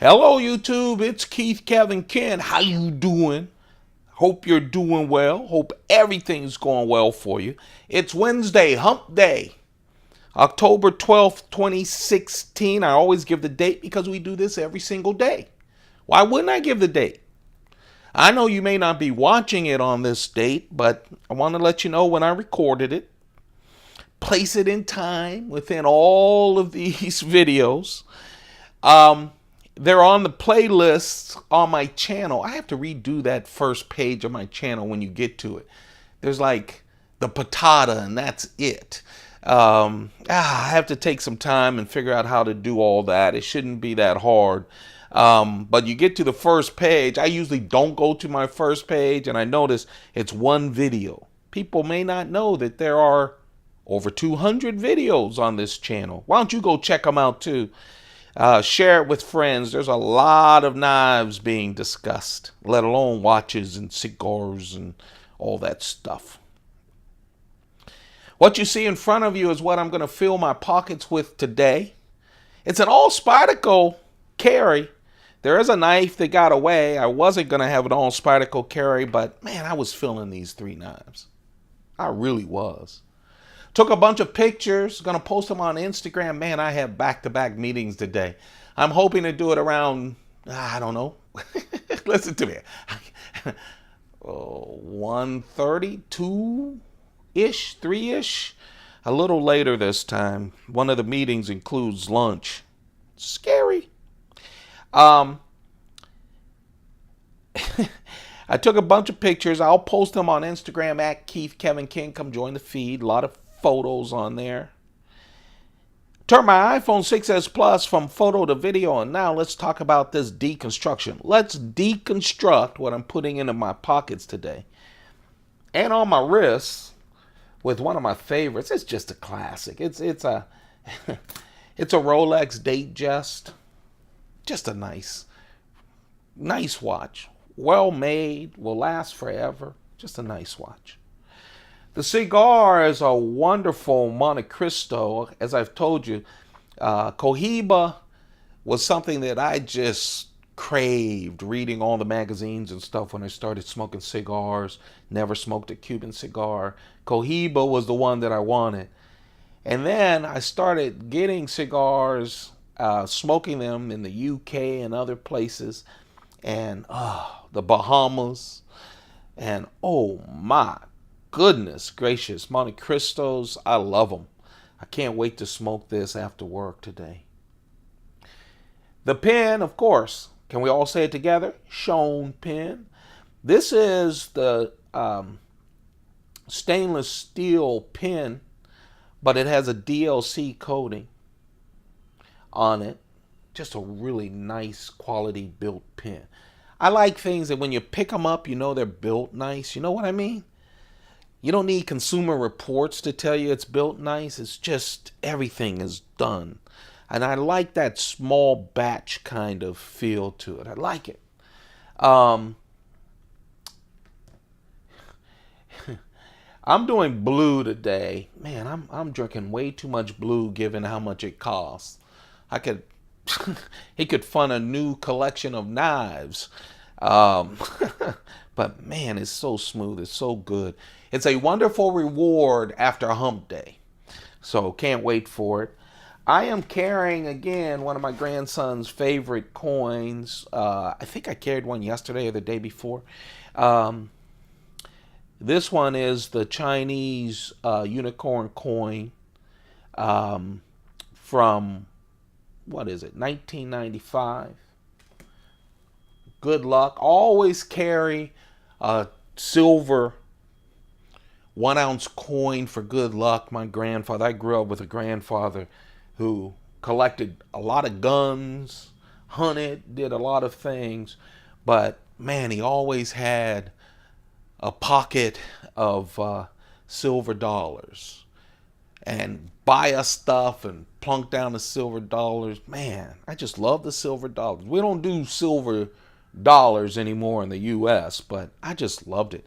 Hello YouTube, it's Keith, Kevin, Ken. How you doing? Hope you're doing well. Hope everything's going well for you. It's Wednesday, hump day, October 12th, 2016. I always give the date because we do this every single day. Why wouldn't I give the date? I know you may not be watching it on this date, but I want to let you know when I recorded it. Place it in time within all of these videos. They're on the playlists on my channel. I have to redo that first page of my channel when you get to it. There's like the patata and that's it. I have to take some time and figure out how to do all that. It shouldn't be that hard. But you get to the first page. I usually don't go to my first page, and I notice it's one video. People may not know that there are over 200 videos on this channel. Why don't you go check them out too? Share it with friends. There's a lot of knives being discussed, let alone watches and cigars and all that stuff. What you see in front of you is what I'm going to fill my pockets with today. It's an all Spyderco carry. There is a knife that got away. I wasn't going to have an all Spyderco carry, but man, I was feeling these three knives. I really was. Took a bunch of pictures, gonna post them on Instagram. Man, I have back-to-back meetings today. I'm hoping to do it around, I don't know. Listen to me. 1:30, 2-ish, 3-ish. A little later this time. One of the meetings includes lunch. Scary. I took a bunch of pictures. I'll post them on Instagram at Keith Kevin King. Come join the feed. A lot of photos on there. Turn my iPhone 6s Plus from photo to video, and now let's talk about this deconstruction. Let's deconstruct what I'm putting into my pockets today and on my wrists with one of my favorites. It's just a classic. It's a it's a Rolex Datejust. Just a nice watch. Well made, will last forever. Just a nice watch. The cigar is a wonderful Monte Cristo. As I've told you, Cohiba was something that I just craved reading all the magazines and stuff when I started smoking cigars. Never smoked a Cuban cigar. Cohiba was the one that I wanted. And then I started getting cigars, smoking them in the UK and other places. And the Bahamas. And oh my goodness gracious, Monte Cristos, I love them. I can't wait to smoke this after work today. The pen, of course, can we all say it together? Schoen pen. This is the stainless steel pen, but it has a DLC coating on it. Just a really nice quality built pen. I like things that when you pick them up, you know they're built nice. You know what I mean? You don't need Consumer Reports to tell you it's built nice. It's just everything is done. And I like that small batch kind of feel to it. I like it. I'm doing blue today. Man, I'm drinking way too much blue given how much it costs. I could he could fund a new collection of knives. But man, it's so smooth. It's so good. It's a wonderful reward after a hump day. So can't wait for it. I am carrying, again, one of my grandson's favorite coins. I think I carried one yesterday or the day before. This one is the Chinese unicorn coin from, what is it, 1995. Good luck. Always carry a silver 1-ounce coin for good luck. My grandfather, I grew up with a grandfather who collected a lot of guns, hunted, did a lot of things, but man, he always had a pocket of silver dollars and buy us stuff and plunk down the silver dollars. Man, I just love the silver dollars. We don't do silver dollars anymore in the US, but I just loved it.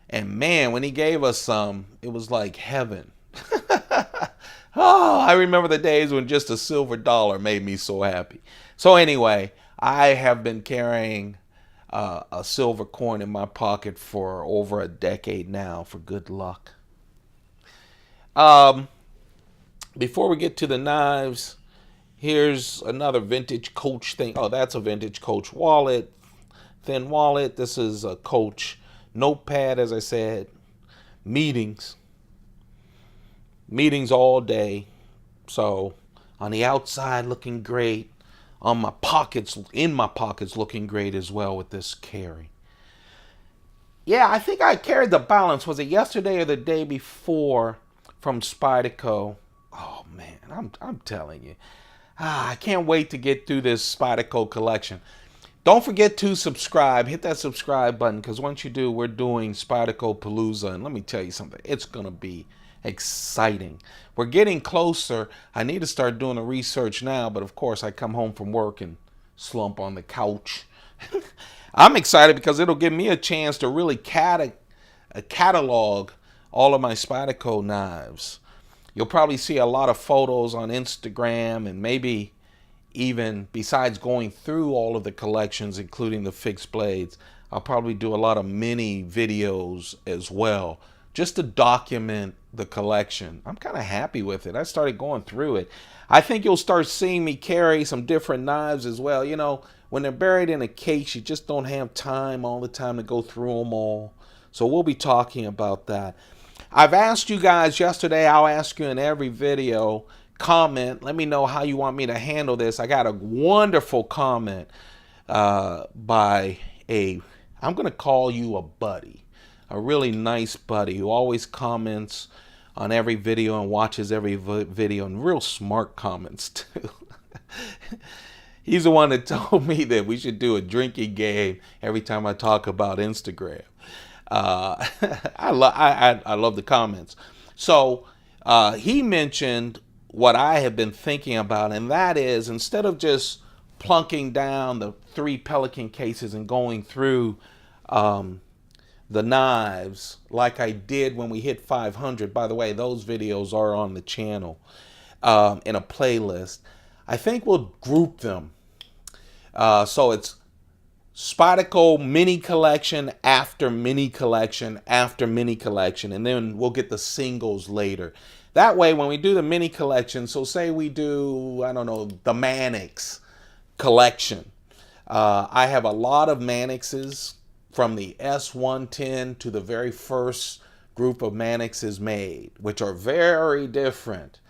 And man, when he gave us some, it was like heaven. Oh, I remember the days when just a silver dollar made me so happy. So anyway, I have been carrying a silver coin in my pocket for over a decade now for good luck. Um, Before we get to the knives, here's another vintage Coach thing. Oh, that's a vintage Coach wallet, thin wallet. This is a Coach notepad, as I said. Meetings all day. So on the outside looking great, on my pockets, in my pockets looking great as well with this carry. Yeah, I think I carried the balance. Was it yesterday or the day before from Spyderco? Oh man, I'm telling you. I can't wait to get through this Spyderco collection. Don't forget to subscribe. Hit that subscribe button, because once you do, we're doing SpydercoPalooza. And let me tell you something. It's going to be exciting. We're getting closer. I need to start doing the research now. But, of course, I come home from work and slump on the couch. I'm excited because it'll give me a chance to really catalog all of my Spyderco knives. You'll probably see a lot of photos on Instagram, and maybe even besides going through all of the collections, including the fixed blades, I'll probably do a lot of mini videos as well, just to document the collection. I'm kind of happy with it. I started going through it. I think you'll start seeing me carry some different knives as well. You know, when they're buried in a case, you just don't have time all the time to go through them all. So we'll be talking about that. I've asked you guys yesterday, I'll ask you in every video, comment, let me know how you want me to handle this. I got a wonderful comment by I'm going to call you a buddy, a really nice buddy who always comments on every video and watches every video, and real smart comments too. He's the one that told me that we should do a drinking game every time I talk about Instagram. I love the comments. So he mentioned what I have been thinking about, and that is, instead of just plunking down the 3 Pelican cases and going through the knives like I did when we hit 500. By the way, those videos are on the channel in a playlist. I think we'll group them. So it's Spyderco mini collection after mini collection after mini collection, and then we'll get the singles later. That way, when we do the mini collection, so say we do, I don't know, the Mannix collection. I have a lot of Mannixes from the S110 to the very first group of Mannixes made, which are very different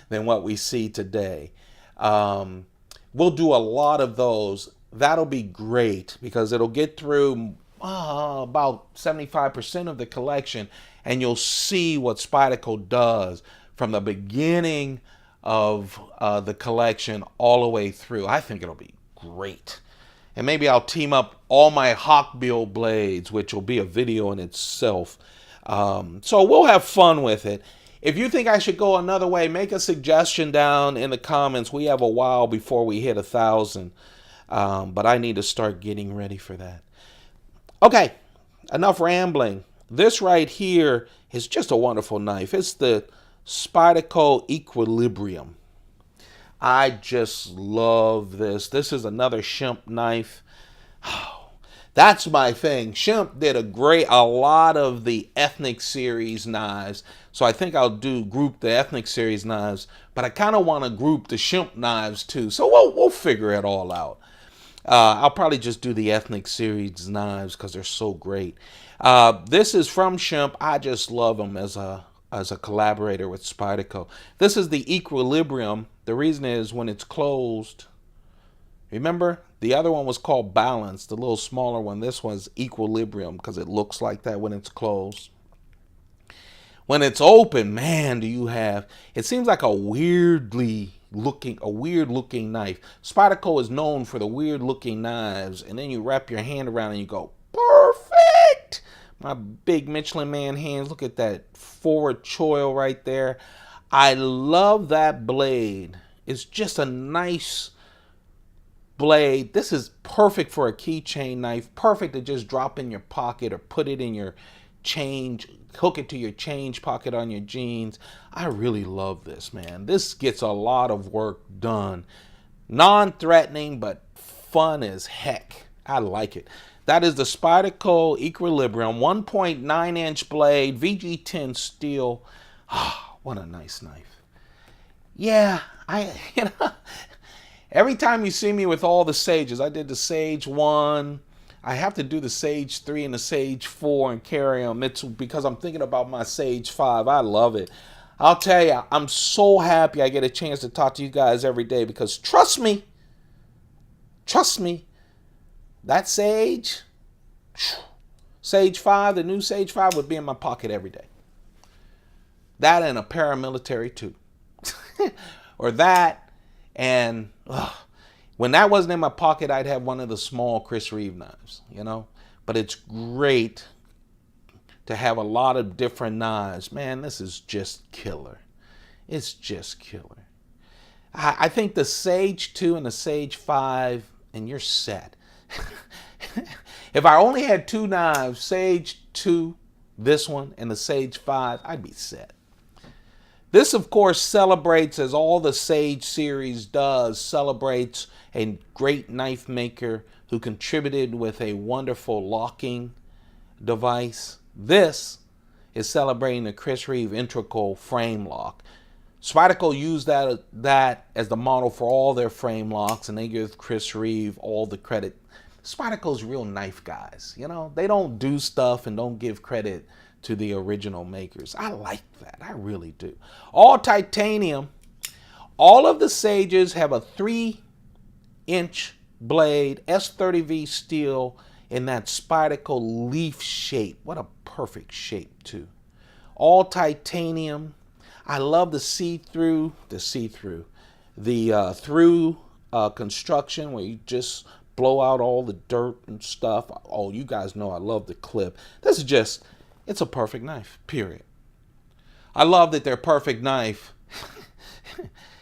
than what we see today. We'll do a lot of those. That'll be great because it'll get through about 75% of the collection, and you'll see what Spyderco does from the beginning of the collection all the way through. I think it'll be great. And maybe I'll team up all my Hawkbill blades, which will be a video in itself. So we'll have fun with it. If you think I should go another way, make a suggestion down in the comments. We have a while before we hit 1,000. But I need to start getting ready for that. Okay, enough rambling. This right here is just a wonderful knife. It's the Spyderco Equilibrium. I just love this. This is another Shimp knife. That's my thing. Shimp did a lot of the Ethnic Series knives. So I think I'll group the Ethnic Series knives. But I kind of want to group the Shimp knives too. So we'll figure it all out. I'll probably just do the Ethnic Series knives because they're so great. This is from Shimp. I just love them as a collaborator with Spyderco. This is the Equilibrium. The reason is when it's closed. Remember, the other one was called Balance, the little smaller one. This one's Equilibrium because it looks like that when it's closed. When it's open, man, do you have... It seems like a weird looking knife. Spyderco is known for the weird looking knives, and then you wrap your hand around and you go, perfect! My big Michelin Man hands, look at that forward choil right there. I love that blade. It's just a nice blade. This is perfect for a keychain knife, perfect to just drop in your pocket or put it in your change, hook it to your change pocket on your jeans. I really love this, man. This gets a lot of work done. Non-threatening, but fun as heck. I like it. That is the Spyderco Equilibrium 1.9 inch blade, VG10 steel. Oh, what a nice knife. Yeah, every time you see me with all the Sages, I did the Sage 1. I have to do the Sage 3 and the Sage 4 and carry them. It's because I'm thinking about my Sage 5. I love it. I'll tell you, I'm so happy I get a chance to talk to you guys every day because trust me, that Sage 5, the new Sage 5 would be in my pocket every day. That and a paramilitary too. Or that, and when that wasn't in my pocket, I'd have one of the small Chris Reeve knives, you know. But it's great to have a lot of different knives. Man, this is just killer. It's just killer. I think the Sage 2 and the Sage 5, and you're set. If I only had two knives, Sage 2, this one, and the Sage 5, I'd be set. This, of course, celebrates, as all the Sage series does, celebrates a great knife maker who contributed with a wonderful locking device. This is celebrating the Chris Reeve integral frame lock. Spyderco used that as the model for all their frame locks, and they give Chris Reeve all the credit. Spyderco's real knife guys, you know. They don't do stuff and don't give credit to the original makers. I like that. I really do. All titanium. All of the Sages have a 3-inch blade, S30V steel, in that Spyderco leaf shape. What a perfect shape, too. All titanium. I love the through construction where you just blow out all the dirt and stuff. Oh, you guys know I love the clip. This is just, it's a perfect knife, period. I love that their perfect knife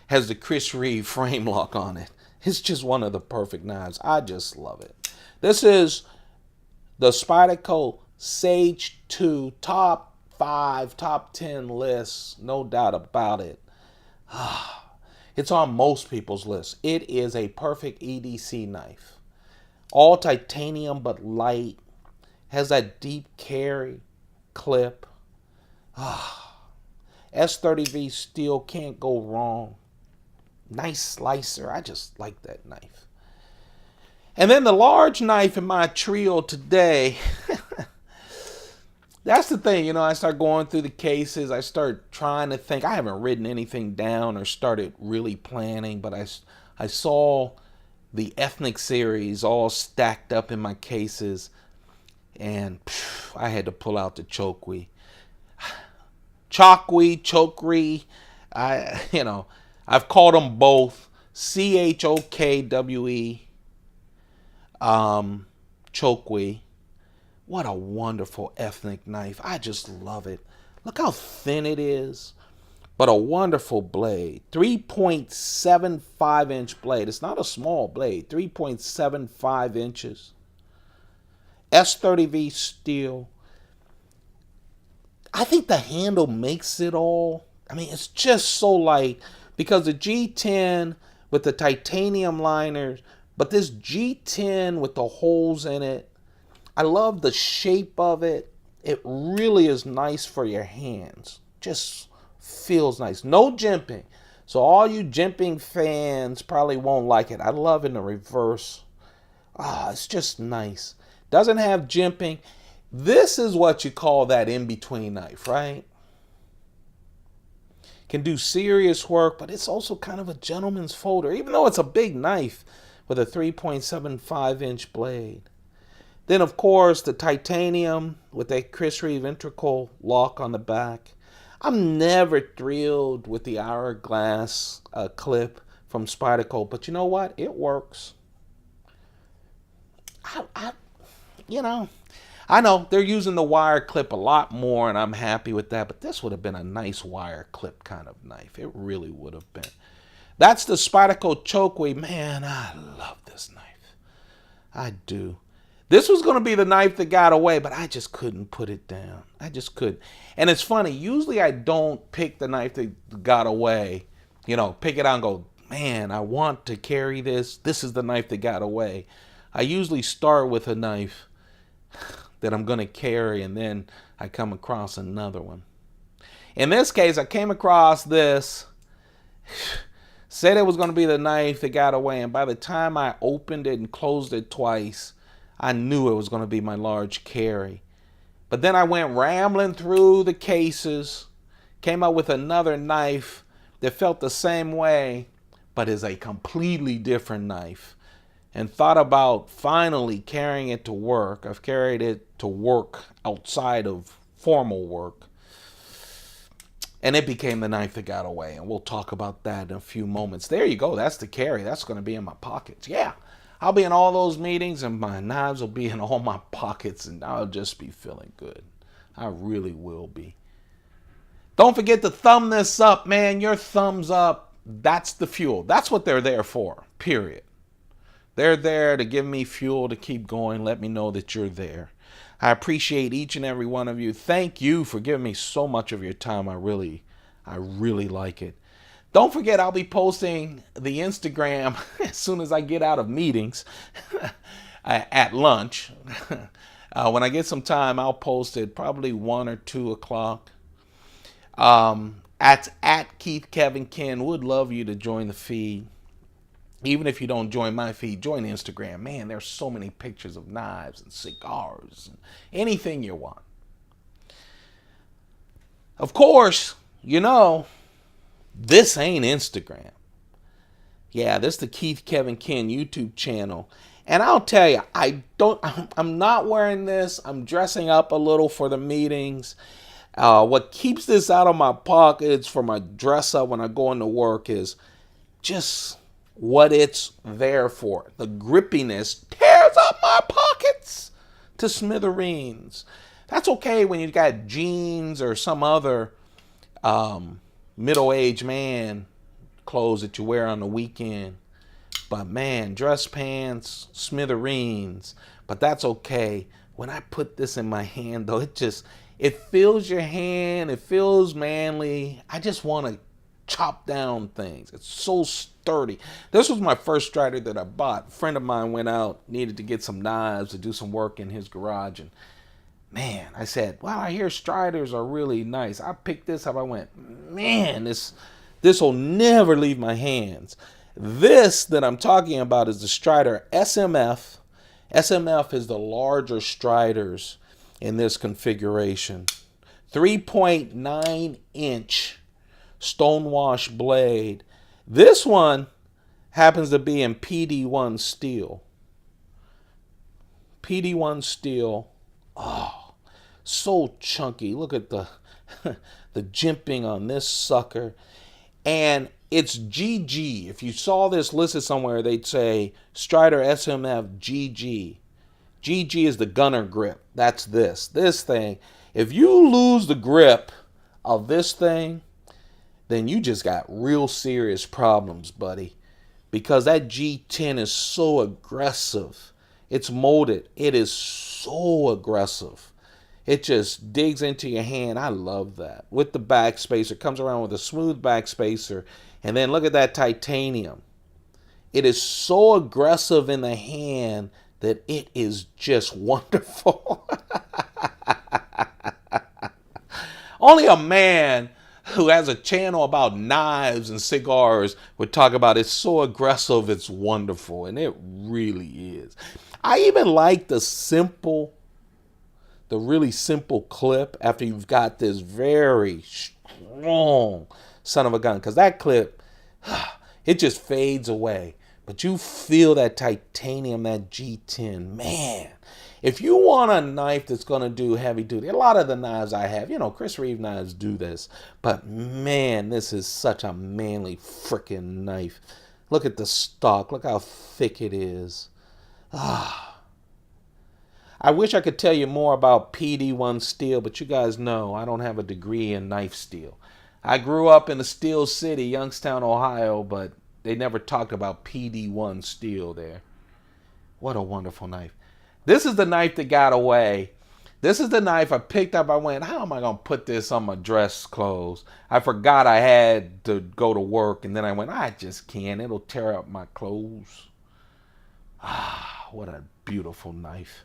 has the Chris Reeve frame lock on it. It's just one of the perfect knives. I just love it. This is the Spyderco Sage 2 top 5, top 10 lists, no doubt about it. It's on most people's lists. It is a perfect EDC knife. All titanium but light. Has that deep carry clip. S30V steel, can't go wrong. Nice slicer. I just like that knife. And then the large knife in my trio today. That's the thing, you know, I start going through the cases. I start trying to think. I haven't written anything down or started really planning, but I saw the ethnic series all stacked up in my cases, and I had to pull out the Chokwe. Chokwe. I've called them both Chokwe. Chokwe. What a wonderful ethnic knife. I just love it. Look how thin it is. But a wonderful blade. 3.75 inch blade. It's not a small blade. 3.75 inches. S30V steel. I think the handle makes it all. I mean, it's just so light. Because the G10 with the titanium liners. But this G10 with the holes in it. I love the shape of it. It really is nice for your hands. Just feels nice. No jimping. So all you jimping fans probably won't like it. I love in the reverse. It's just nice. Doesn't have jimping. This is what you call that in-between knife, right? Can do serious work, but it's also kind of a gentleman's folder, even though it's a big knife with a 3.75 inch blade. Then, of course, the titanium with that Chris Reeve integral lock on the back. I'm never thrilled with the hourglass clip from Spyderco, but you know what? It works. I know they're using the wire clip a lot more, and I'm happy with that, but this would have been a nice wire clip kind of knife. It really would have been. That's the Spyderco Chokwe. Man, I love this knife. I do. This was going to be the knife that got away, but I just couldn't put it down. I just couldn't. And it's funny. Usually I don't pick the knife that got away. You know, pick it out and go, man, I want to carry this. This is the knife that got away. I usually start with a knife that I'm going to carry, and then I come across another one. In this case, I came across this, said it was going to be the knife that got away, and by the time I opened it and closed it twice, I knew it was going to be my large carry. But then I went rambling through the cases, came up with another knife that felt the same way, but is a completely different knife, and thought about finally carrying it to work. I've carried it to work outside of formal work, and it became the knife that got away, and we'll talk about that in a few moments. There you go. That's the carry. That's going to be in my pockets. Yeah, I'll be in all those meetings, and my knives will be in all my pockets, and I'll just be feeling good. I really will be. Don't forget to thumb this up, man. Your thumbs up, that's the fuel. That's what they're there for, period. They're there to give me fuel to keep going. Let me know that you're there. I appreciate each and every one of you. Thank you for giving me so much of your time. I really like it. Don't forget, I'll be posting the Instagram as soon as I get out of meetings at lunch. When I get some time, I'll post it probably 1 or 2 o'clock. At Keith Kevin Ken. Would love you to join the feed. Even if you don't join my feed, join Instagram. Man, there's so many pictures of knives and cigars and anything you want. Of course, you know, this ain't Instagram. Yeah, this is the Keith Kevin Ken YouTube channel. And I'll tell you, I'm not wearing this. I'm dressing up a little for the meetings. What keeps this out of my pockets for my dress up when I go into work is just what it's there for. The grippiness tears up my pockets to smithereens. That's okay when you got jeans or some other middle-aged man clothes that you wear on the weekend. But man, dress pants, smithereens. But that's okay. When I put this in my hand, though, it fills your hand. It feels manly. I just want to chop down things. It's so sturdy. This was my first Strider that I bought. A friend of mine went out, needed to get some knives to do some work in his garage, and man, I said, well, I hear Striders are really nice. I picked this up. I went, man, this will never leave my hands. This that I'm talking about is the Strider SMF. SMF is the larger Striders in this configuration. 3.9 inch stonewash blade. This one happens to be in PD1 steel. PD1 steel. Oh, so chunky. Look at the the jimping on this sucker. And it's GG. If you saw this listed somewhere, they'd say Strider SMF GG. GG is the gunner grip. That's this. This thing. If you lose the grip of this thing, then you just got real serious problems, buddy. Because that G10 is so aggressive. It's molded. It is so aggressive. It just digs into your hand. I love that. With the back spacer. It comes around with a smooth back spacer. And then look at that titanium. It is so aggressive in the hand that it is just wonderful. Only a man who has a channel about knives and cigars would talk about it's so aggressive, it's wonderful. And it really is. I even like the really simple clip after you've got this very strong son of a gun. Because that clip, it just fades away. But you feel that titanium, that G10. Man, if you want a knife that's going to do heavy duty, a lot of the knives I have, Chris Reeve knives do this. But man, this is such a manly freaking knife. Look at the stock. Look how thick it is. I wish I could tell you more about PD1 steel, but you guys know I don't have a degree in knife steel. I grew up in the Steel City, Youngstown, Ohio, but they never talked about PD1 steel there. What a wonderful knife. This is the knife that got away. This is the knife I picked up. I went, how am I going to put this on my dress clothes? I forgot I had to go to work. And then I went, I just can't. It'll tear up my clothes. Ah, what a beautiful knife.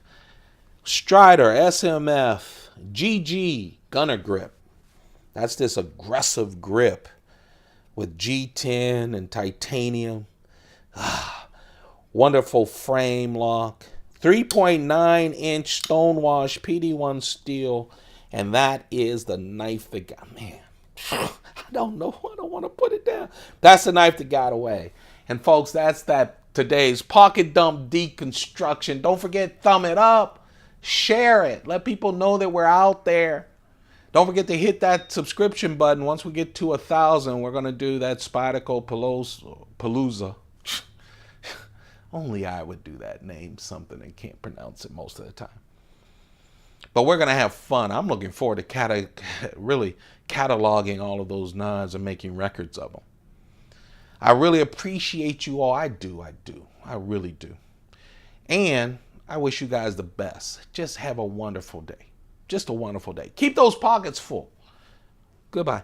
Strider SMF GG gunner grip. That's this aggressive grip with G10 and titanium. Ah, wonderful frame lock. 3.9-inch stonewash PD1 steel. And that is the knife that got, man, I don't know. I don't want to put it down. That's the knife that got away. And folks, that's today's pocket dump deconstruction. Don't forget, thumb it up. Share it. Let people know that we're out there. Don't forget to hit that subscription button. Once we get to 1,000, we're going to do that SpydercoPalooza. Only I would do that. Name something and can't pronounce it most of the time. But we're going to have fun. I'm looking forward to really cataloging all of those knives and making records of them. I really appreciate you all. I do. I really do. And I wish you guys the best. Just have a wonderful day. Just a wonderful day. Keep those pockets full. Goodbye.